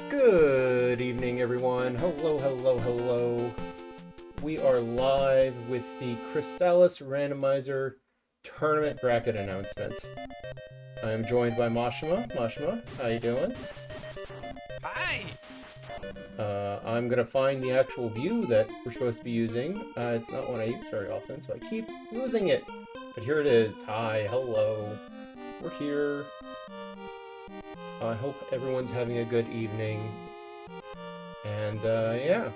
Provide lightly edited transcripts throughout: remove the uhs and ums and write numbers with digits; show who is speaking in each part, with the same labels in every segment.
Speaker 1: Good evening, everyone. Hello, hello, hello. We are live with the Crystalis Randomizer tournament bracket announcement. I am joined by Mashima. Mashima, how you doing?
Speaker 2: Hi!
Speaker 1: I'm gonna find the actual view that we're supposed to be using. It's not one I use very often, so I keep losing it. But here it is. Hi, hello. We're here. I hope everyone's having a good evening. And, yeah.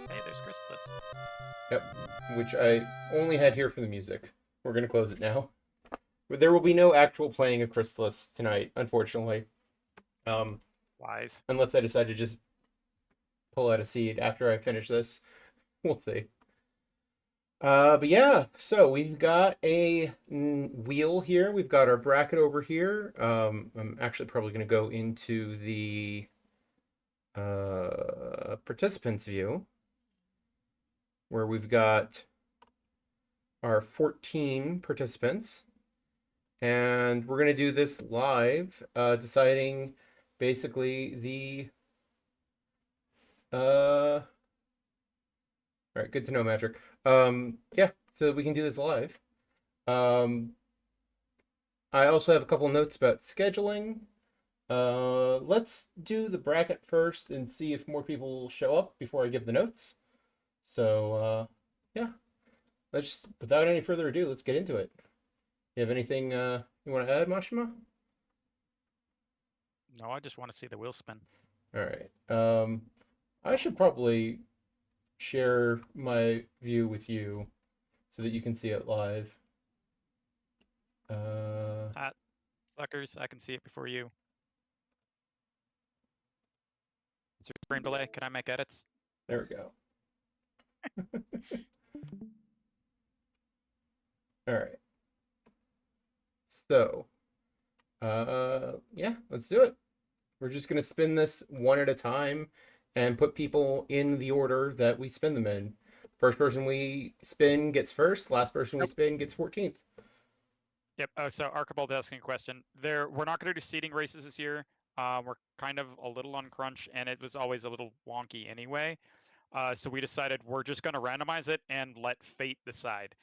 Speaker 2: Hey, there's Crystalis.
Speaker 1: Yep, which I only had here for the music. We're gonna close it now. But there will be no actual playing of Crystalis tonight, unfortunately.
Speaker 2: Wise.
Speaker 1: Unless I decide to just pull out a seed after I finish this. We'll see. But yeah, so we've got a wheel here. We've got our bracket over here. I'm actually probably going to go into the participants view, where we've got our 14 participants. And we're going to do this live, deciding basically the... All right, good to know, Magic. Yeah, so we can do this live. I also have a couple notes about scheduling. Let's do the bracket first and see if more people show up before I give the notes. So, yeah. Let's just, without any further ado, let's get into it. You have anything you want to add, Mashima?
Speaker 2: No, I just want to see the wheel spin.
Speaker 1: All right. I should probably share my view with you so that you can see it live.
Speaker 2: Suckers, I can see it before you. Is there a frame delay? Can I make edits?
Speaker 1: There we go. All right. So, yeah, let's do it. We're just gonna spin this one at a time and put people in the order that we spin them in. First person we spin gets first. Last person we
Speaker 2: Nope.
Speaker 1: spin gets 14th.
Speaker 2: Yep. So Archibald asking a question. We're not going to do seeding races this year. We're kind of a little on crunch, and it was always a little wonky anyway. So we decided we're just going to randomize it and let fate decide.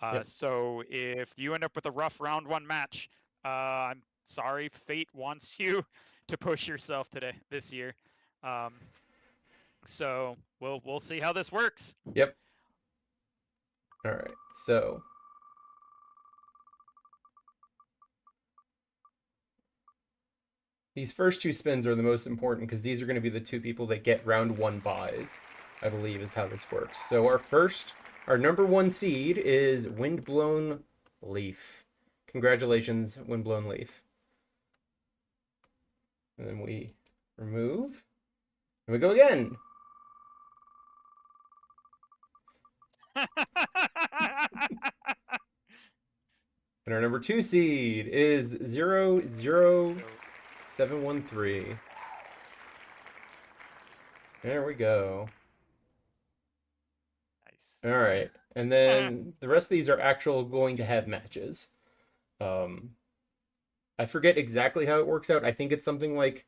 Speaker 1: Yep.
Speaker 2: So if you end up with a rough round one match, I'm sorry, fate wants you to push yourself this year. So we'll see how this works.
Speaker 1: Yep. All right. So these first two spins are the most important because these are going to be the two people that get round one buys, I believe is how this works. So our number one seed is Windblown Leaf. Congratulations, Windblown Leaf. And then we remove, and we go again. And our number two seed is 00713. There we go.
Speaker 2: Nice.
Speaker 1: All right. And then the rest of these are actual going to have matches. Um, I forget exactly how it works out. I think it's something like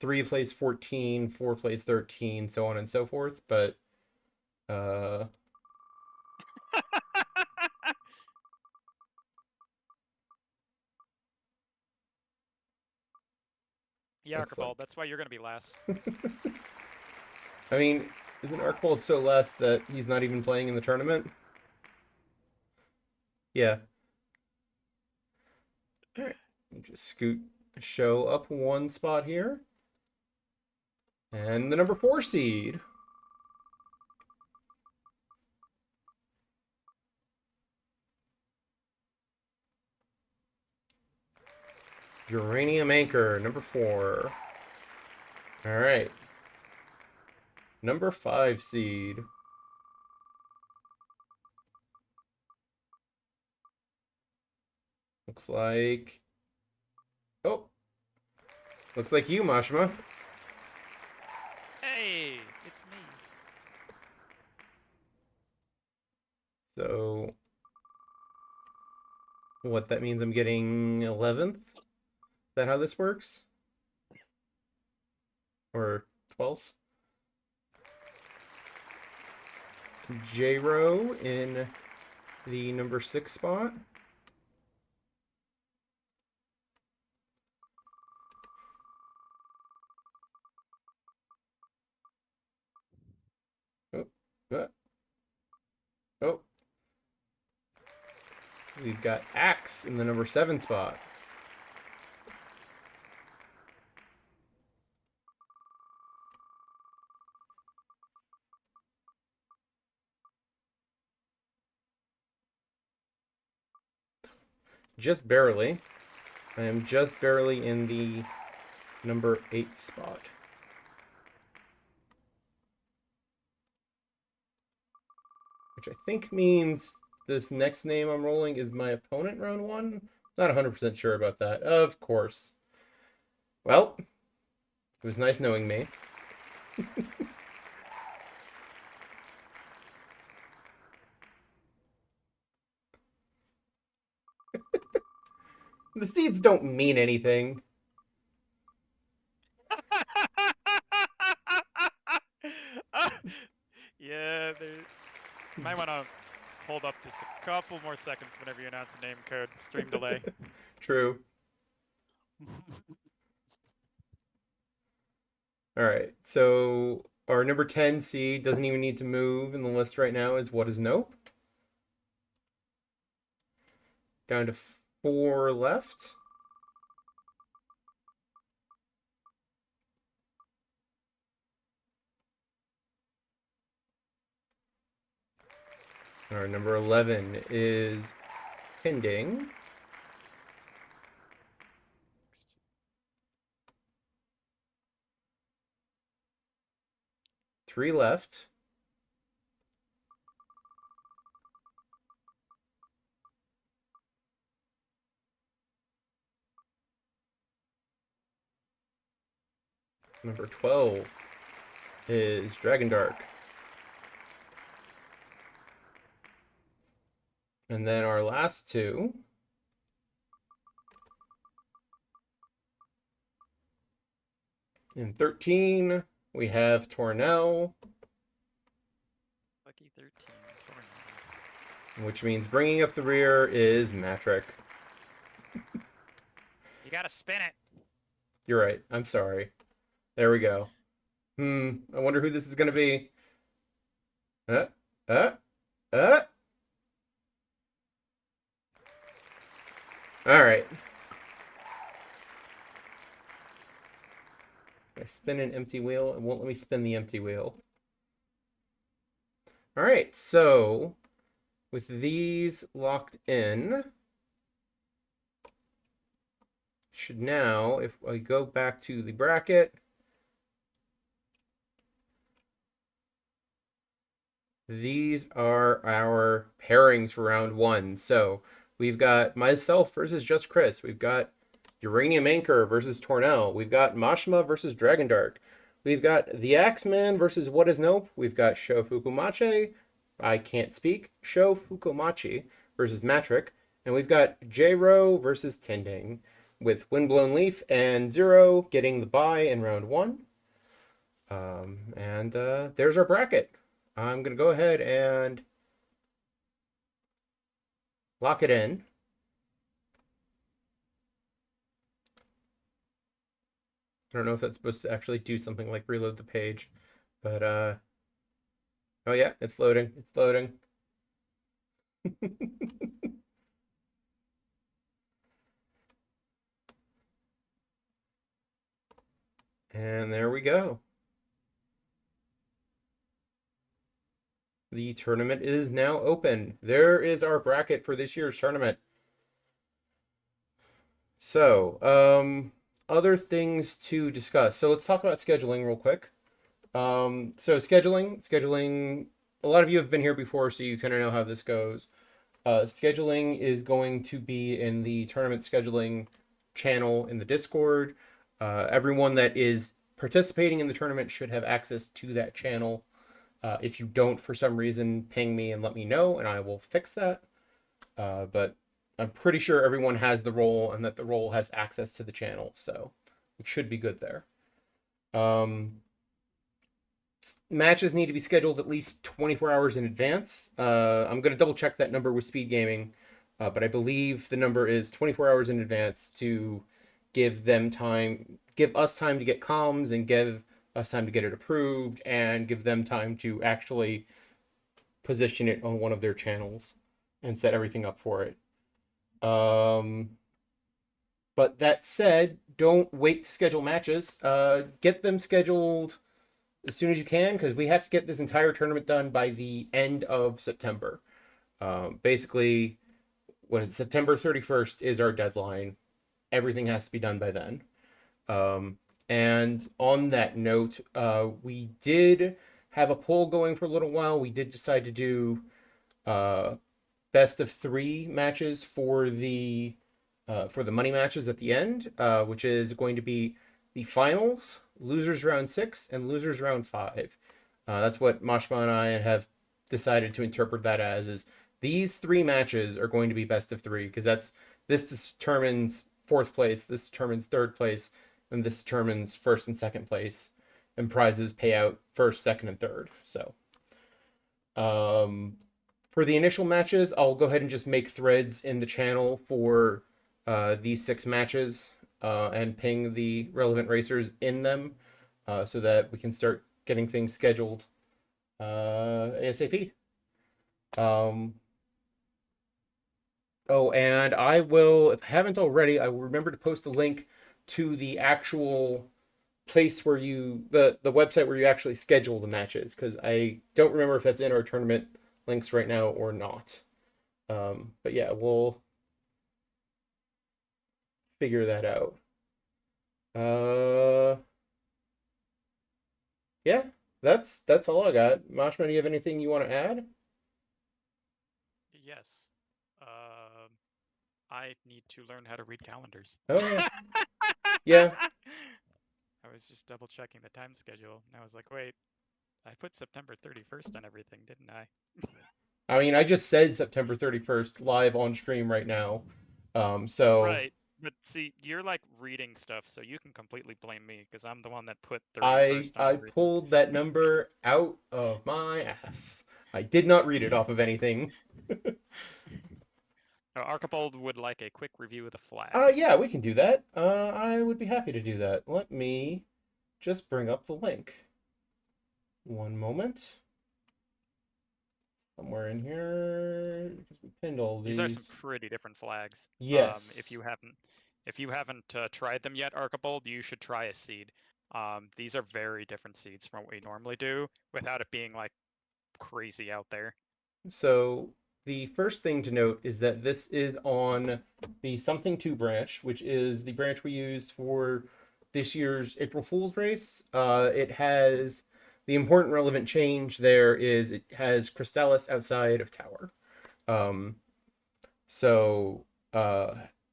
Speaker 1: 3 plays 14, 4 plays 13, so on and so forth. But uh,
Speaker 2: Yeah,
Speaker 1: looks like.
Speaker 2: Archibald, that's why you're going to be last.
Speaker 1: I mean, isn't Archibald so less that he's not even playing in the tournament? Yeah. All right. Just scoot show up one spot here. And the number 4 seed. Uranium Anchor, number 4. All right. Number 5 seed. Looks like. Oh. Looks like you, Mashima.
Speaker 2: Hey, it's me.
Speaker 1: So. What that means I'm getting 11th? Is that how this works? Or 12th? J-Ro in the number 6 spot. Oh. Oh. We've got Axe in the number 7 spot. Just barely. I am just barely in the number 8 spot. Which I think means this next name I'm rolling is my opponent round 1. Not 100% sure about that. Of course. Well, it was nice knowing me. The seeds don't mean anything.
Speaker 2: Yeah, you might want to hold up just a couple more seconds whenever you announce a name code. Stream delay.
Speaker 1: True. All right. So our number 10 seed doesn't even need to move in the list right now is What is Nope? Down to 4 left. Our number 11 is Pending. 3 left. Number 12 is Dragon Dark. And then our last two. In 13, we have Tornell.
Speaker 2: Lucky 13. Tornado.
Speaker 1: Which means bringing up the rear is Matrick.
Speaker 2: You gotta spin it.
Speaker 1: You're right. I'm sorry. There we go. I wonder who this is going to be. Uh, uh, uh. All right. I spin an empty wheel. It won't let me spin the empty wheel. All right. So with these locked in, should now, if I go back to the bracket, these are our pairings for round one. So we've got myself versus Just Chris. We've got Uranium Anchor versus Tornell. We've got Mashima versus Dragon Dark. We've got the Axeman versus What Is Nope. We've got Sho Fukumachi. I can't speak. Sho Fukumachi versus Matrick. And we've got J-Ro versus Tending, with Windblown Leaf and Zero getting the bye in round one. And there's our bracket. I'm going to go ahead and lock it in. I don't know if that's supposed to actually do something like reload the page, but oh yeah, it's loading. It's loading. And there we go. The tournament is now open. There is our bracket for this year's tournament. So, other things to discuss. So let's talk about scheduling real quick. So scheduling. A lot of you have been here before, so you kind of know how this goes. Scheduling is going to be in the tournament scheduling channel in the Discord. Everyone that is participating in the tournament should have access to that channel. If you don't, for some reason, ping me and let me know, and I will fix that. But I'm pretty sure everyone has the role and that the role has access to the channel, so it should be good there. Matches need to be scheduled at least 24 hours in advance. I'm going to double check that number with Speed Gaming, but I believe the number is 24 hours in advance to give us time to get comms and give us time to get it approved and give them time to actually position it on one of their channels and set everything up for it. But that said, don't wait to schedule matches. Get them scheduled as soon as you can, because we have to get this entire tournament done by the end of September. Basically, September 31st is our deadline. Everything has to be done by then. And on that note, we did have a poll going for a little while. We did decide to do best of 3 matches for the money matches at the end, which is going to be the finals, losers round 6, and losers round 5. That's what Mashma and I have decided to interpret that as, is these 3 matches are going to be best of 3, because this determines 4th place, this determines 3rd place, and this determines 1st and 2nd place, and prizes pay out 1st, 2nd, and 3rd. So for the initial matches, I'll go ahead and just make threads in the channel for these 6 matches and ping the relevant racers in them so that we can start getting things scheduled ASAP. Oh, and I will, if I haven't already, I will remember to post a link to the actual place where the website where you actually schedule the matches, because I don't remember if that's in our tournament links right now or not. But yeah, we'll figure that out. Yeah, that's all I got. Mashma, do you have anything you want to add?
Speaker 2: Yes. I need to learn how to read calendars.
Speaker 1: Oh yeah, yeah.
Speaker 2: was just double checking the time schedule, and I was like, wait, I put September 31st on everything, didn't I?
Speaker 1: I mean, I just said September 31st live on stream right now. So
Speaker 2: Right. But see, you're like reading stuff, so you can completely blame me because I'm the one that put
Speaker 1: I
Speaker 2: 31st on
Speaker 1: I
Speaker 2: everything.
Speaker 1: pulled that number out of my ass. I did not read it off of anything.
Speaker 2: Archibald would like a quick review of the flags.
Speaker 1: Yeah, we can do that. I would be happy to do that. Let me just bring up the link. One moment. Somewhere in here because we pinned all
Speaker 2: These are some
Speaker 1: these.
Speaker 2: pretty different flags. If
Speaker 1: Yes.
Speaker 2: you haven't tried them yet, Archibald, you should try a seed. These are very different seeds from what we normally do, without it being like crazy out there.
Speaker 1: So the first thing to note is that this is on the Something 2 branch, which is the branch we used for this year's April Fool's race. It has the important relevant change there is it has Crystalis outside of Tower. Um, so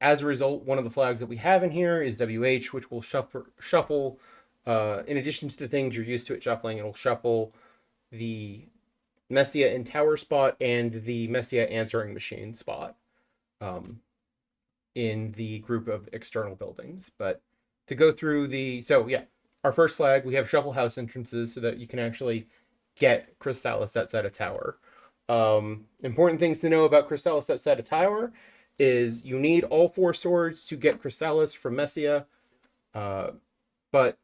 Speaker 1: as a result, one of the flags that we have in here is WH, which will shuffle in addition to the things you're used to it shuffling, it'll shuffle the Messia in tower spot and the Messia answering machine spot um, in the group of external buildings. But to go through our first flag, we have shuffle house entrances so that you can actually get Crystalis outside a tower. Important things to know about Crystalis outside a tower is you need all 4 swords to get Crystalis from Messia, but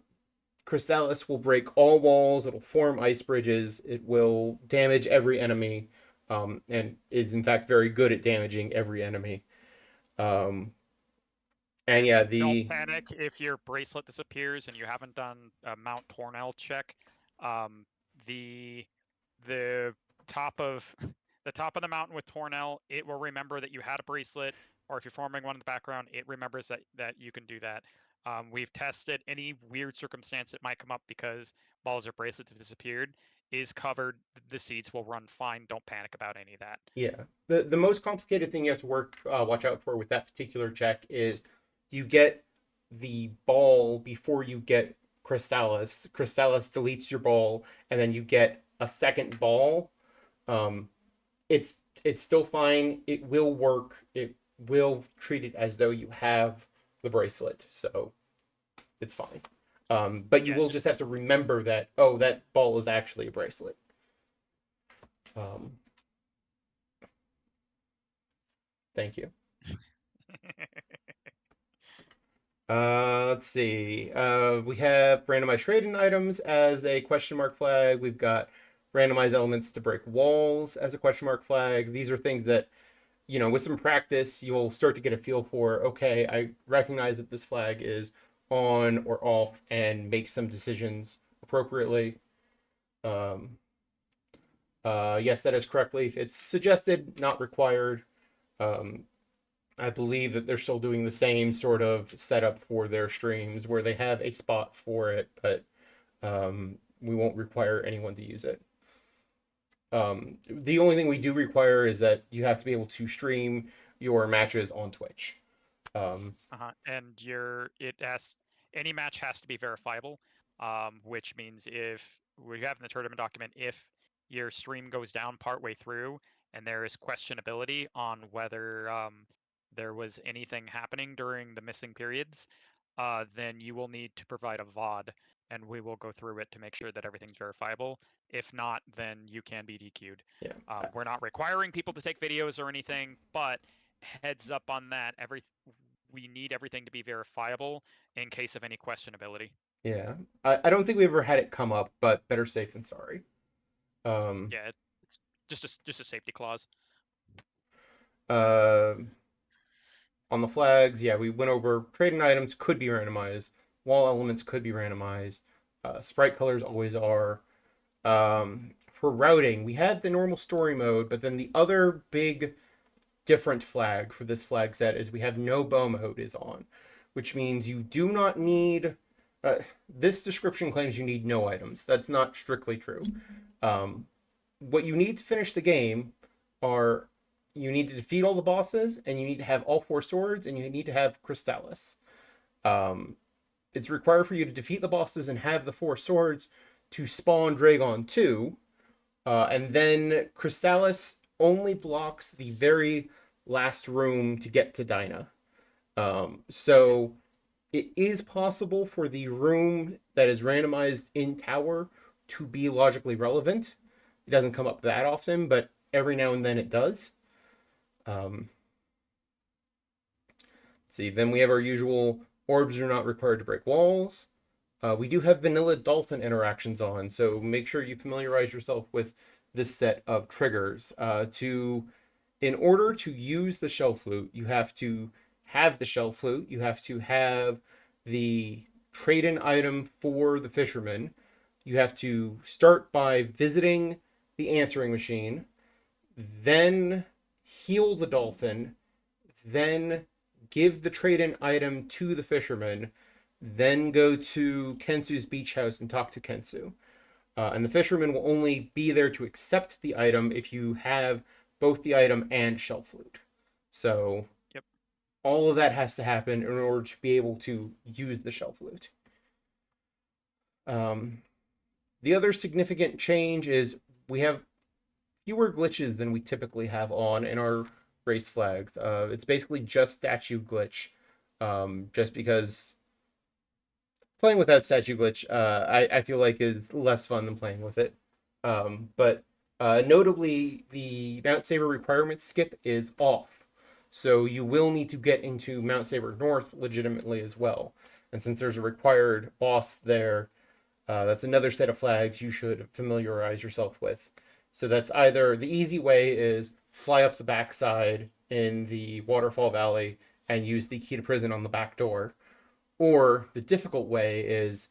Speaker 1: Crystalis will break all walls. It'll form ice bridges. It will damage every enemy, and is in fact very good at damaging every enemy. Um, and yeah,
Speaker 2: Don't
Speaker 1: the
Speaker 2: panic if your bracelet disappears and you haven't done a Mount Tornell check. Um, the the top of the top of the mountain with Tornell, it will remember that you had a bracelet, or if you're forming one in the background, it remembers that you can do that. We've tested any weird circumstance that might come up because balls or bracelets have disappeared is covered. The seeds will run fine. Don't panic about any of that.
Speaker 1: Yeah, the most complicated thing you have to watch out for with that particular check is you get the ball before you get Crystalis. Crystalis deletes your ball, and then you get a second ball. Um, it's it's still fine. It will work. It will treat it as though you have the bracelet, so it's fine. But you
Speaker 2: Yeah,
Speaker 1: will just
Speaker 2: just
Speaker 1: have to remember that, oh, that ball is actually a bracelet. Um, thank you. Let's see. We have randomized trading items as a question mark flag. We've got randomized elements to break walls as a question mark flag. These are things that, with some practice, you'll start to get a feel for, okay, I recognize that this flag is on or off and make some decisions appropriately. Um, yes, that is correctly. It's suggested, not required. Um, I believe that they're still doing the same sort of setup for their streams where they have a spot for it, but we won't require anyone to use it. The only thing we do require is that you have to be able to stream your matches on Twitch.
Speaker 2: And any match has to be verifiable, which means if we have in the tournament document, if your stream goes down partway through and there is questionability on whether there was anything happening during the missing periods, then you will need to provide a VOD, and we will go through it to make sure that everything's verifiable. If not, then you can be DQ'd.
Speaker 1: Yeah,
Speaker 2: We're not requiring people to take videos or anything, but heads up on that. We need everything to be verifiable in case of any questionability.
Speaker 1: yeah. I don't think we ever had it come up, but better safe than sorry. Um,
Speaker 2: Yeah, it's just a safety clause.
Speaker 1: uh, on the flags, yeah, we went over trading items could be randomized, wall elements could be randomized, sprite colors always are. For routing, we had the normal story mode, but then the other big different flag for this flag set is we have no bow mode is on, which means you do not need. This description claims you need no items. That's not strictly true. Um, what you need to finish the game are you need to defeat all the bosses, and you need to have all 4 swords, and you need to have Crystalis. Um, it's required for you to defeat the bosses and have the four swords to spawn Dragon 2. And then Crystalis only blocks the very last room to get to Dinah.
Speaker 2: Okay.
Speaker 1: So it is possible for the room that is randomized in Tower to be logically relevant. It doesn't come up that often, but every now and then it does. Um, let's see, then we have our usual orbs are not required to break walls. We do have vanilla dolphin interactions on, so make sure you familiarize yourself with this set of triggers. In order to use the shell flute, you have to have the shell flute. You have to have the trade-in item for the fisherman. You have to start by visiting the answering machine, then heal the dolphin, then give the trade-in item to the fisherman, then go to Kensu's beach house and talk to Kensu. And the fisherman will only be there to accept the item if you have both the item and shell flute. So
Speaker 2: Yep.
Speaker 1: all of that has to happen in order to be able to use the shell flute. Um, the other significant change is we have fewer glitches than we typically have on in our race flags. It's basically just statue glitch, just because playing without statue glitch, I feel like is less fun than playing with it. But notably, the Mount Saber requirement skip is off, so you will need to get into Mount Saber North legitimately as well. And since there's a required boss there, that's another set of flags you should familiarize yourself with. So that's either the easy way is fly up the backside in the waterfall valley and use the key to prison on the back door, or the difficult way is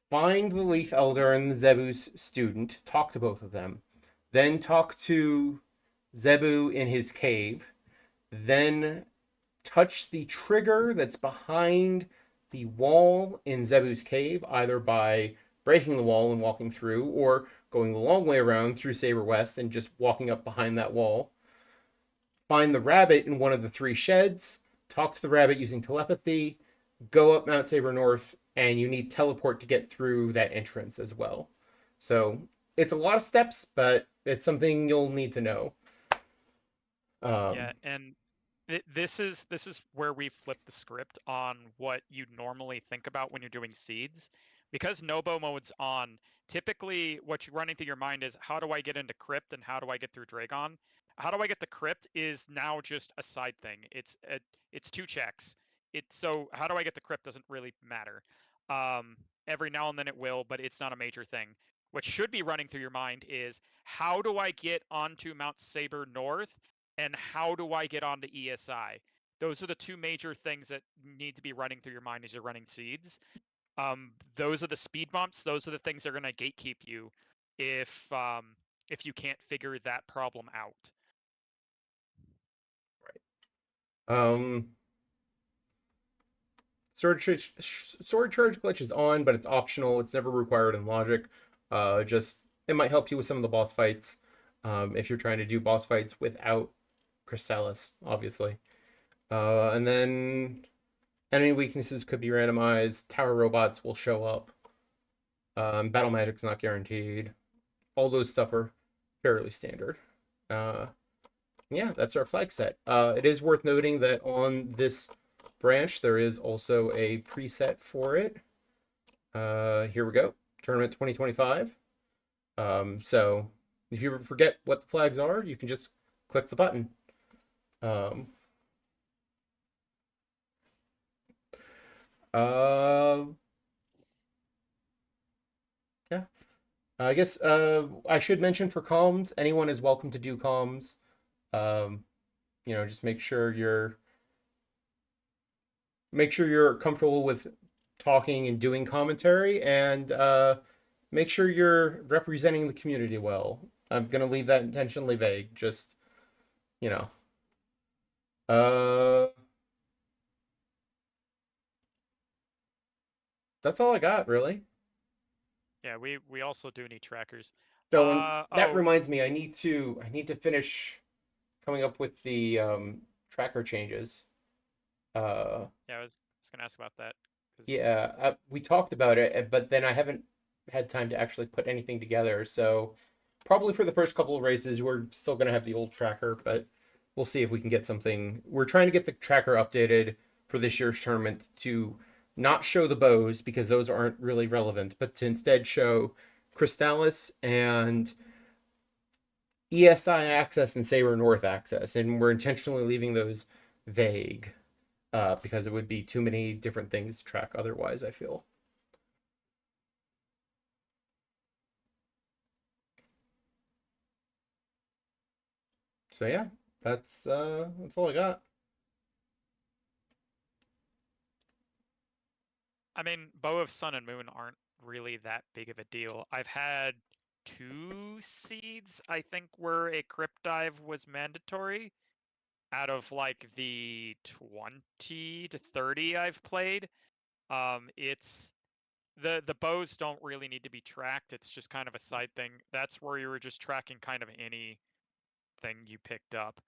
Speaker 1: find the Leaf Elder and the Zebu's student, talk to both of them, then talk to Zebu in his cave, then touch the trigger that's behind the wall in Zebu's cave, either by breaking the wall and walking through, or going the long way around through Saber West and just walking up behind that wall. Find the rabbit in one of the three sheds, talk to the rabbit using telepathy, go up Mount Saber North, and you need teleport to get through that entrance as well. So it's a lot of steps, but it's something you'll need to know.
Speaker 2: Yeah,
Speaker 1: Um,
Speaker 2: and this is where we flip the script on what you normally think about when you're doing seeds. Because Nobo mode's on, typically what you're running through your mind is how do I get into Crypt and how do I get through Dragon? How do I get to Crypt is now just a side thing. It's two checks. So how do I get to Crypt doesn't really matter. Um, every now and then it will, but it's not a major thing. What should be running through your mind is how do I get onto Mount Saber North and how do I get onto ESI? Those are the two major things that need to be running through your mind as you're running seeds. Those are the speed bumps. Those are the things that are going to gatekeep you if you can't figure that problem out.
Speaker 1: um, sword charge glitch is on, but it's optional. It's never required in logic. Just it might help you with some of the boss fights, if you're trying to do boss fights without Crystalis, obviously. And then enemy weaknesses could be randomized. Tower robots will show up. Battle magic's not guaranteed. All those stuff are fairly standard. Uh, yeah, that's our flag set. It is worth noting that on this branch there is also a preset for it. Here we go. Tournament 2025. So if you forget what the flags are, you can just click the button. Um, uh, yeah. I guess I should mention for comms, anyone is welcome to do comms. Um, just make sure you're comfortable with talking and doing commentary, and make sure you're representing the community well. I'm gonna leave that intentionally vague. Just you know, uh, that's all I got really.
Speaker 2: Yeah, we also do need trackers.
Speaker 1: So and that
Speaker 2: Oh,
Speaker 1: reminds me, I need to finish coming up with the tracker changes. Uh,
Speaker 2: yeah, I was gonna ask about that. Because
Speaker 1: Yeah, we talked about it, but then I haven't had time to actually put anything together. So probably for the first couple of races, we're still gonna have the old tracker, but we'll see if we can get something. We're trying to get the tracker updated for this year's tournament to not show the bows because those aren't really relevant, but to instead show Crystalis and ESI access and Saber North access, and we're intentionally leaving those vague because it would be too many different things to track otherwise, I feel. So yeah, that's all I got.
Speaker 2: I mean, Bow of Sun and Moon aren't really that big of a deal. I've had 2 seeds, I think, where a crypt dive was mandatory out of like the 20 to 30 I've played. It's the bows don't really need to be tracked. It's just kind of a side thing. That's where you were just tracking kind of anything you picked up.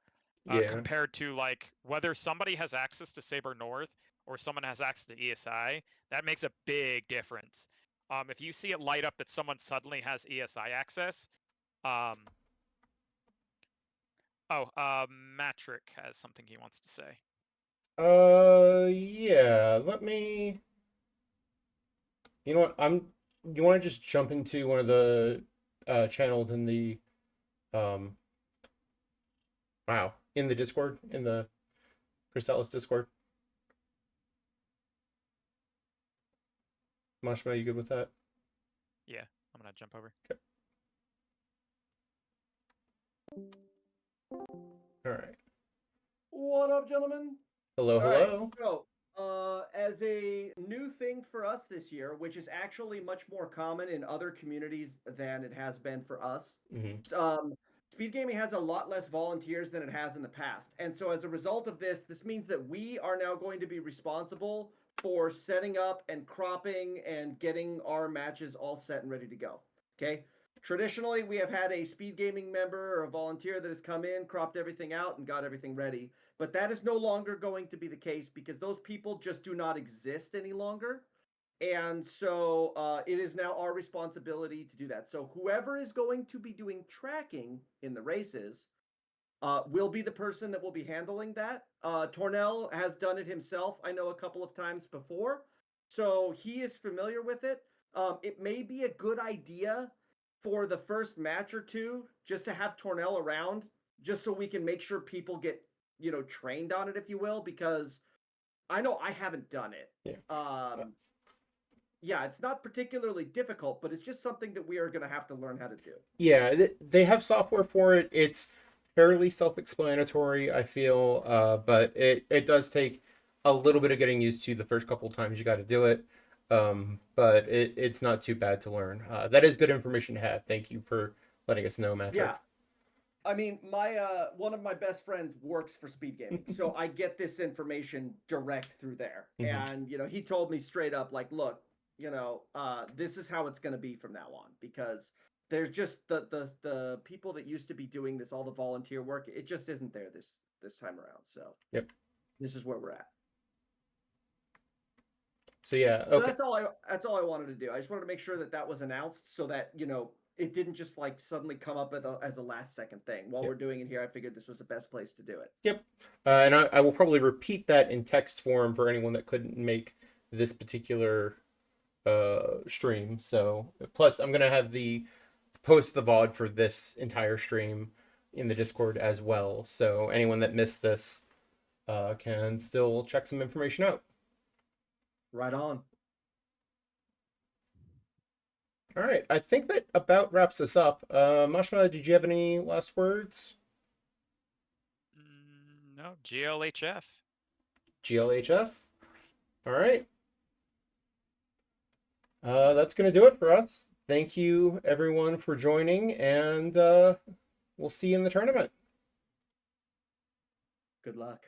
Speaker 1: Yeah.
Speaker 2: Compared to like whether somebody has access to Saber North or someone has access to ESI, that makes a big difference. If you see it light up that someone suddenly has ESI access, um, Matrick has something he wants to say.
Speaker 1: Yeah. Let me. You know what? You want to just jump into one of the channels in the um. Wow, in the Discord, in the Crystalis Discord. Mashma, you good with that?
Speaker 2: Yeah, I'm gonna jump over.
Speaker 1: Okay. All right.
Speaker 3: What up, gentlemen?
Speaker 1: Hello,
Speaker 3: All right,
Speaker 1: hello.
Speaker 3: so as a new thing for us this year, which is actually much more common in other communities than it has been for us,
Speaker 1: Hmm.
Speaker 3: um, speed gaming has a lot less volunteers than it has in the past. And so as a result of this, this means that we are now going to be responsible for setting up and cropping and getting our matches all set and ready to go. Okay. Traditionally, we have had a speed gaming member or a volunteer that has come in, cropped everything out, and got everything ready. But that is no longer going to be the case because those people just do not exist any longer. And so it is now our responsibility to do that. So whoever is going to be doing tracking in the races will be the person that will be handling that. Tornell has done it himself, I know, a couple of times before. So he is familiar with it. It may be a good idea for the first match or two just to have Tornell around, just so we can make sure people get, trained on it, if you will, because I know I haven't done it.
Speaker 1: Yeah.
Speaker 3: Yeah, it's not particularly difficult, but it's just something that we are going to have to learn how to do.
Speaker 1: Yeah, they have software for it. It's fairly self-explanatory, I feel, but it does take a little bit of getting used to the first couple times you got to do it. But it's not too bad to learn. That is good information to have. Thank you for letting us know, Matrick.
Speaker 3: Yeah, I mean, my one of my best friends works for speed gaming, so I get this information direct through there.
Speaker 1: Mhm.
Speaker 3: And he told me straight up, like, look, this is how it's going to be from now on because there's just the people that used to be doing this, all the volunteer work, it just isn't there this time around. So
Speaker 1: Yep.
Speaker 3: this is where we're at.
Speaker 1: So yeah,
Speaker 3: So
Speaker 1: okay.
Speaker 3: that's all I wanted to do. I just wanted to make sure that that was announced so that it didn't just like suddenly come up as a last second thing. While
Speaker 1: Yep.
Speaker 3: we're doing it here, I figured this was the best place to do it.
Speaker 1: Yep. And I will probably repeat that in text form for anyone that couldn't make this particular stream. So plus I'm gonna have the post the VOD for this entire stream in the Discord as well. So anyone that missed this can still check some information out.
Speaker 3: Right on.
Speaker 1: All right, I think that about wraps us up. Mashma, did you have any last words?
Speaker 2: No, GLHF.
Speaker 1: GLHF. All right. That's gonna do it for us. Thank you everyone for joining, and we'll see you in the tournament.
Speaker 3: Good luck.